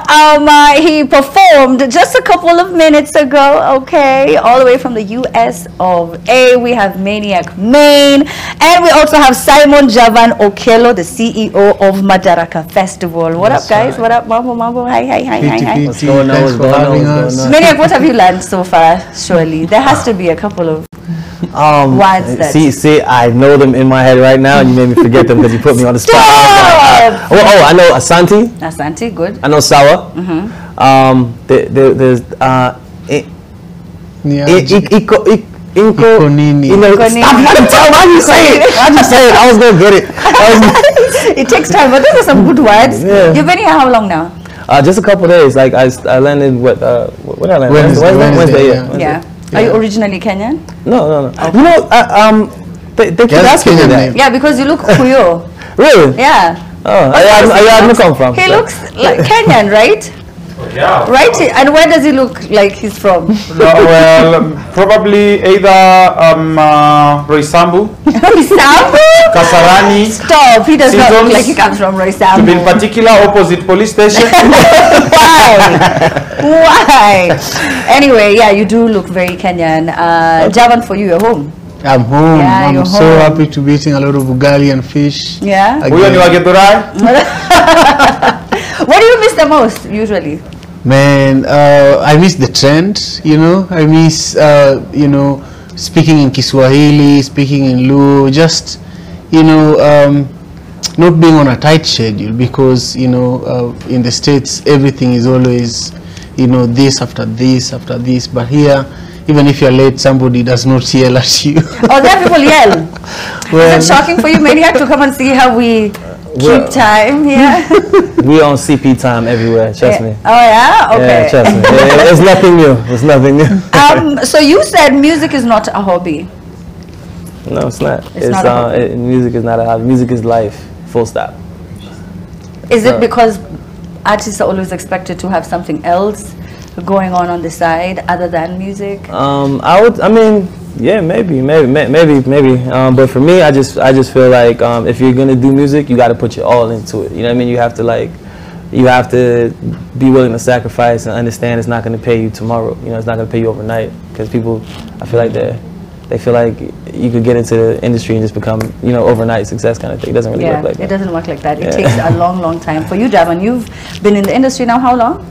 Now, he performed just a couple of minutes ago, okay, all the way from the US of A. We have Maniac Mayne, and we also have Simon Javan Okelo, the CEO of Madaraka Festival. What up, guys? Right. What up, Mambo? Hi. What's going on? What's going on? Maniac, what have you learned so far? Surely there has to be a couple of words that... See, I know them in my head right now, and you made me forget them because you put me on the spot. I know Asante. Asante, good. I know Sawa. There's Inko. Stop trying to tell. Why'd you say it? I was gonna get it. It takes time, but those are some good words. Yeah. You've been here how long now? Just a couple of days. Like I landed what I landed Wednesday. Yeah. Are you originally Kenyan? No. Okay. You know, they keep asking me that. Yeah, because you look Kuyo. Really? Yeah. Oh, where come from? He looks like Kenyan, right? Yeah. Right? And where does he look like he's from? Well, probably either Roysambu. Roysambu? Kasarani. Stop. He does not look like he comes from Roysambu. To be in particular, opposite police station. Why? Anyway, yeah, you do look very Kenyan. Javan, for you, you're home. I'm home. Yeah, I'm so happy to be eating a lot of ugali and fish. Yeah. What do you miss the most usually? Man, I miss the trend, you know. I miss, speaking in Kiswahili, speaking in Luo, just, not being on a tight schedule because, in the States, everything is always, this after this after this. But here, even if you're late, somebody does not yell at you. Oh, there people yell. Well, is it shocking for you, Maniac, to come and see how we keep time here? We on CP time everywhere, trust me. Oh yeah? Okay. Yeah, trust me. It's nothing new. It's nothing new. So you said music is not a hobby. No, it's not. It's not a hobby. Music is not a hobby. Music is life. Full stop. Is it because artists are always expected to have something else going on the side other than music? Yeah, maybe. But for me, I just feel like if you're gonna do music, you got to put your all into it. You know what I mean? You have to be willing to sacrifice and understand it's not gonna pay you tomorrow. It's not gonna pay you overnight because people, I feel like they feel like you could get into the industry and just become, overnight success kind of thing. It doesn't really work like that. It doesn't work like that. It takes a long time. For you, Javan, you've been in the industry now how long?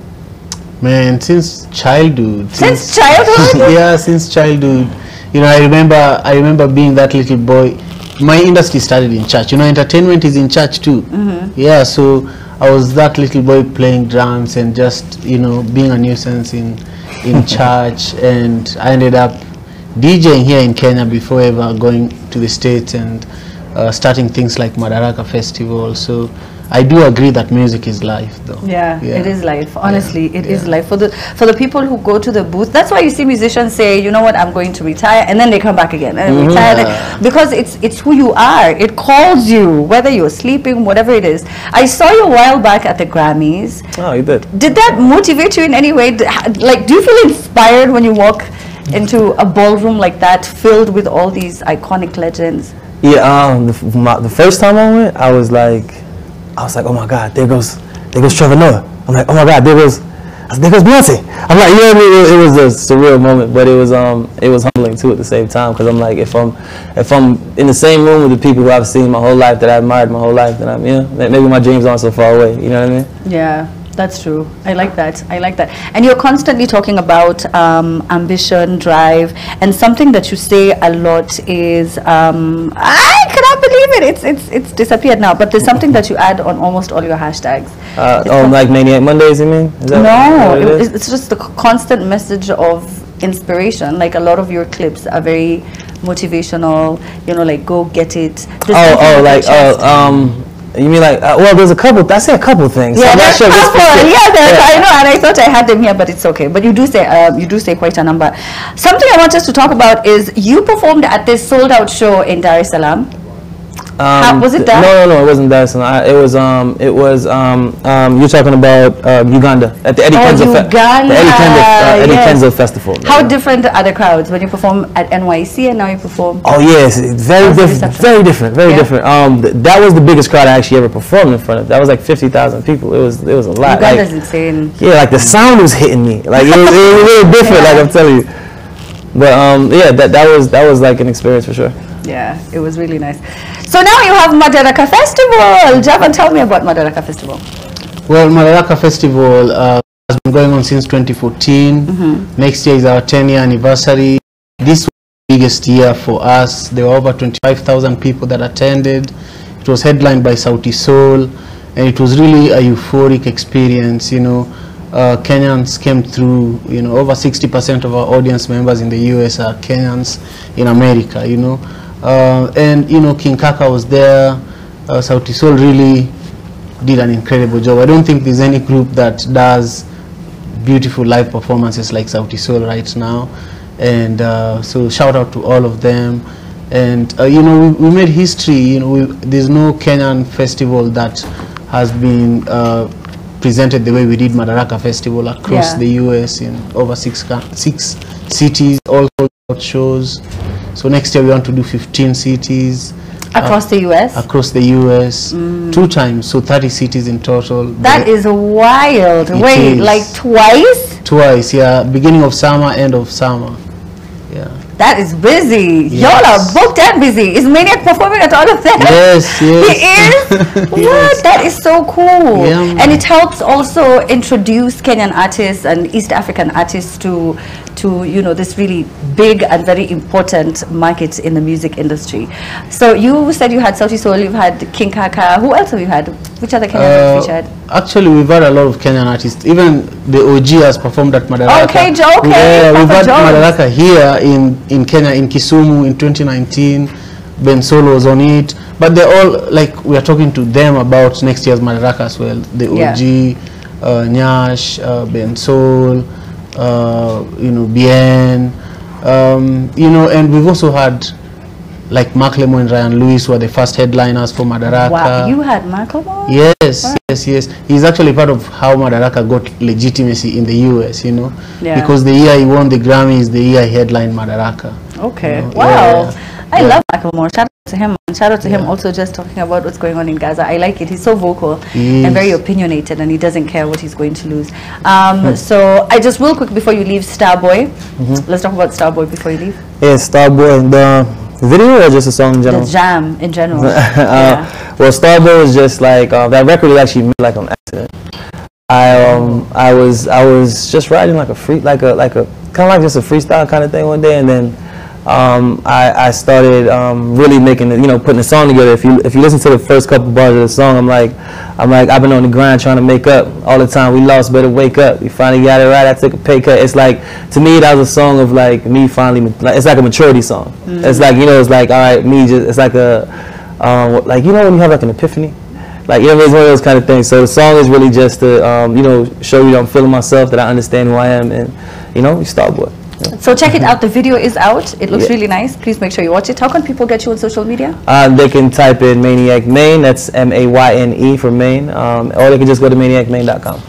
Man, since childhood. Since childhood? Yeah, since childhood. I remember being that little boy. My industry started in church. Entertainment is in church too. Yeah, so I was that little boy playing drums and just, being a nuisance in church. And I ended up DJing here in Kenya before ever going to the States and starting things like Madaraka Festival. So I do agree that music is life, though. Yeah, it is life. Honestly, it is life. For the people who go to the booth, that's why you see musicians say, you know what, I'm going to retire, and then they come back again and retire, because it's who you are. It calls you, whether you're sleeping, whatever it is. I saw you a while back at the Grammys. Oh, you did. Did that motivate you in any way? Like, do you feel inspired when you walk into a ballroom like that, filled with all these iconic legends? Yeah. The first time I went, I was like, oh my God, there goes Trevor Noah. I'm like, oh my God, there goes Beyonce. I'm like, it was a surreal moment, but it was humbling too at the same time, because I'm like, if I'm in the same room with the people who I've seen my whole life, that I admired my whole life, then maybe my dreams aren't so far away. You know what I mean? Yeah. That's true. I like that. And you're constantly talking about ambition, drive, and something that you say a lot is, I cannot believe it. It's disappeared now. But there's something that you add on almost all your hashtags. Like Maniac Mondays, you mean? No, it's just the constant message of inspiration. Like, a lot of your clips are very motivational. Like, go get it. You mean like, well, there's a couple, I say a couple things. Yeah, there's a couple. I know, and I thought I had them here, but it's okay. But you do say quite a number. Something I want us to talk about is you performed at this sold-out show in Dar es Salaam. Was it that? No, it wasn't that. It was you're talking about Uganda at the Eddie Kenzo Uganda. Eddie Kenzo Festival. How different are the crowds when you perform at NYC and now you perform? Oh yes, very different. Very different. That was the biggest crowd I actually ever performed in front of. That was like 50,000 people. It was a lot. Uganda's insane. Yeah, like the sound was hitting me. Like it was really different. Like I'm telling you. But yeah, that was like an experience for sure. Yeah, it was really nice. So now you have Madaraka Festival. Javan, tell me about Madaraka Festival. Well, Madaraka Festival has been going on since 2014. Next year is our 10-year anniversary. This was the biggest year for us. There were over 25,000 people that attended. It was headlined by Sauti Sol, and it was really a euphoric experience. You know, Kenyans came through. You know, over 60% of our audience members in the US are Kenyans in America. You know. And you know, King Kaka was there. Sauti Sol really did an incredible job. I don't think there's any group that does beautiful live performances like Sauti Sol right now. And so shout out to all of them. And you know, we made history. You know, there's no Kenyan festival that has been presented the way we did Madaraka Festival across the US in over six cities, all sold out shows. So next year we want to do 15 cities. Across the US? Across the US, 2 times, so 30 cities in total. That is wild. Wait, like twice? Twice, yeah. Beginning of summer, end of summer. Yeah. That is busy. Yes. Y'all are booked and busy. Is Maniac performing at all of that? Yes. He is? What? Yes. That is so cool. Yeah, and it helps also introduce Kenyan artists and East African artists to you know, this really big and very important market in the music industry. So you said you had Sauti Sol, you've had King Kaka. Who else have you had? Which other Kenyan artists have you had? Actually, we've had a lot of Kenyan artists. Even the OG has performed at Madaraka. Okay. Yeah, we've had Madaraka here in Kenya, in Kisumu in 2019. Ben Solo was on it. But they're all, like, we are talking to them about next year's Madaraka as well. The OG, Nyash, Ben Sol, you know, Bien, you know, and we've also had like Macklemore and Ryan Lewis, who are the first headliners for Madaraka. Wow, you had Macklemore? Yes. He's actually part of how Madaraka got legitimacy in the US, you know, because the year he won the Grammy is the year he headlined Madaraka. Okay, you know? Wow. I love Macklemore. Shout out to him. And shout out to him also just talking about what's going on in Gaza. I like it. He's so vocal and very opinionated, and he doesn't care what he's going to lose. So I just real quick before you leave, Starboy. Let's talk about Starboy before you leave. Yeah, Starboy. The video or just a song in general? The jam in general. Well, Starboy was just like that record was actually made like on accident. I was just writing like a kind of like just a freestyle kind of thing one day, and then I started really making it, you know, putting the song together. If you listen to the first couple bars of the song, I'm like I've been on the grind trying to make up all the time. We lost, better wake up. We finally got it right. I took a pay cut. It's like, to me, that was a song of like me finally. It's like a maturity song. It's like, you know, it's like, all right, me just. It's like a like, you know, when you have like an epiphany. Like, you know, it's one of those kind of things. So the song is really just to you know, show you I'm feeling myself, that I understand who I am, and you know, Starboy. So check it out. The video is out. It looks really nice. Please make sure you watch it. How can people get you on social media? They can type in Maniac Mayne. That's M-A-Y-N-E for Mayne. Or they can just go to maniacmayne.com.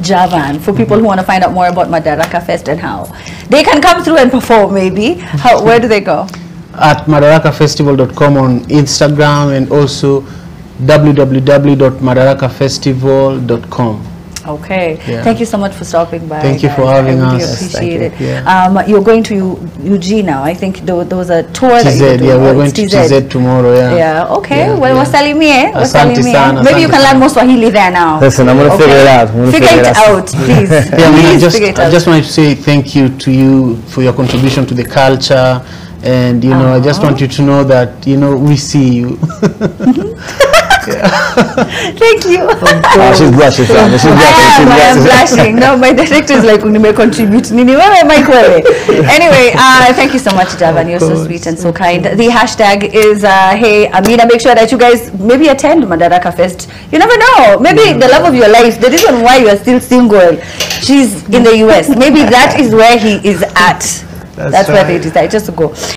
Javan, for people who want to find out more about Madaraka Fest and how they can come through and perform, maybe. Where do they go? At madarakafestival.com on Instagram, and also www.madarakafestival.com. Okay. Thank you so much for stopping by. Thank you for having us. I really appreciate it. Yeah. You're going to UG now. I think there was a tour TZ, that you're doing. Yeah, we're going to TZ tomorrow. Yeah. Okay. Well, wasalimie. Maybe you can learn sana. more Swahili there now. Listen, I'm going to figure it out. Figure it out, please. I just wanted to say thank you to you for your contribution to the culture. And, you know, I just want you to know that, you know, we see you. Thank you. She's blushing. I am blushing. No, my director is like, "Unime contribute." Anyway, thank you so much, Javan. You're so sweet and so kind. The hashtag is Hey Amina. Make sure that you guys maybe attend Madaraka Fest. You never know. Maybe the love of your life, the reason why you are still single, she's in the US. Maybe that is where he is at. That's where they decide just to go.